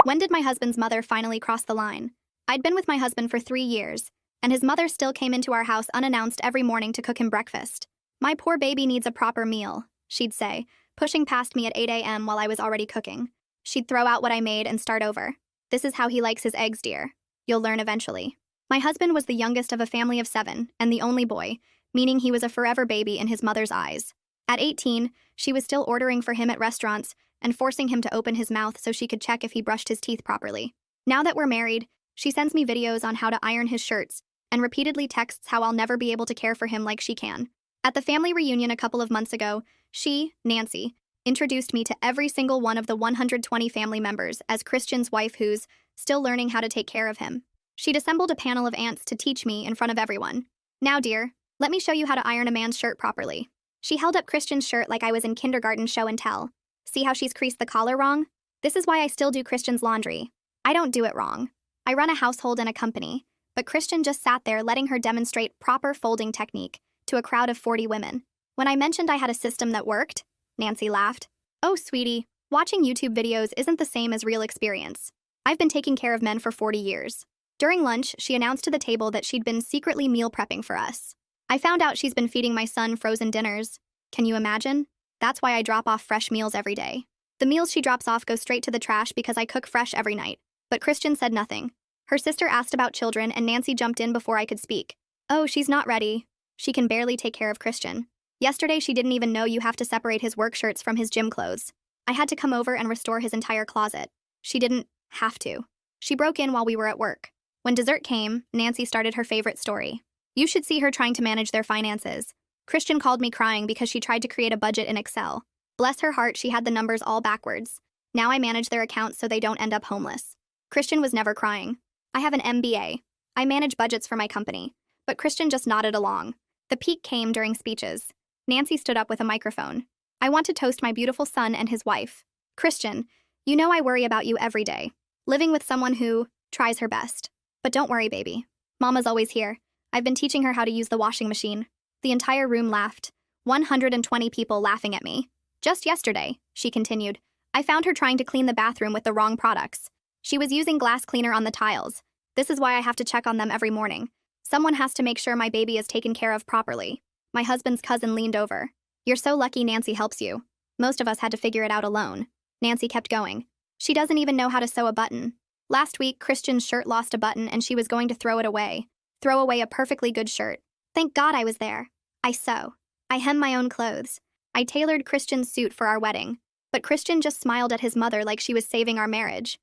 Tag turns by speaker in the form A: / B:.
A: When did my husband's mother finally cross the line? I'd been with my husband for 3 years, and his mother still came into our house unannounced every morning to cook him breakfast. My poor baby needs a proper meal, she'd say, pushing past me at 8 a.m. while I was already cooking. She'd throw out what I made and start over. This is how he likes his eggs, dear. You'll learn eventually. My husband was the youngest of a family of 7 and the only boy, meaning he was a forever baby in his mother's eyes. At 18, she was still ordering for him at restaurants and forcing him to open his mouth so she could check if he brushed his teeth properly. Now that we're married, she sends me videos on how to iron his shirts and repeatedly texts how I'll never be able to care for him like she can. At the family reunion a couple of months ago, she, Nancy, introduced me to every single one of the 120 family members as Christian's wife who's still learning how to take care of him. She'd assembled a panel of aunts to teach me in front of everyone. Now, dear, let me show you how to iron a man's shirt properly. She held up Christian's shirt like I was in kindergarten show and tell. See how she's creased the collar wrong? This is why I still do Christian's laundry. I don't do it wrong. I run a household and a company, but Christian just sat there letting her demonstrate proper folding technique to a crowd of 40 women. When I mentioned I had a system that worked, Nancy laughed. Oh, sweetie, watching YouTube videos isn't the same as real experience. I've been taking care of men for 40 years. During lunch, she announced to the table that she'd been secretly meal prepping for us. I found out she's been feeding my son frozen dinners. Can you imagine? That's why I drop off fresh meals every day. The meals she drops off go straight to the trash because I cook fresh every night. But Christian said nothing. Her sister asked about children and Nancy jumped in before I could speak. Oh, she's not ready. She can barely take care of Christian. Yesterday she didn't even know you have to separate his work shirts from his gym clothes. I had to come over and restore his entire closet. She didn't have to. She broke in while we were at work. When dessert came, Nancy started her favorite story. You should see her trying to manage their finances. Christian called me crying because she tried to create a budget in Excel. Bless her heart, she had the numbers all backwards. Now I manage their accounts so they don't end up homeless. Christian was never crying. I have an MBA. I manage budgets for my company. But Christian just nodded along. The peak came during speeches. Nancy stood up with a microphone. I want to toast my beautiful son and his wife. Christian, you know I worry about you every day. Living with someone who tries her best. But don't worry, baby. Mama's always here. I've been teaching her how to use the washing machine. The entire room laughed. 120 people laughing at me. Just yesterday, she continued, I found her trying to clean the bathroom with the wrong products. She was using glass cleaner on the tiles. This is why I have to check on them every morning. Someone has to make sure my baby is taken care of properly. My husband's cousin leaned over. You're so lucky Nancy helps you. Most of us had to figure it out alone. Nancy kept going. She doesn't even know how to sew a button. Last week, Christian's shirt lost a button and she was going to throw it away. Throw away a perfectly good shirt. Thank God I was there. I sew. I hem my own clothes. I tailored Christian's suit for our wedding. But Christian just smiled at his mother like she was saving our marriage.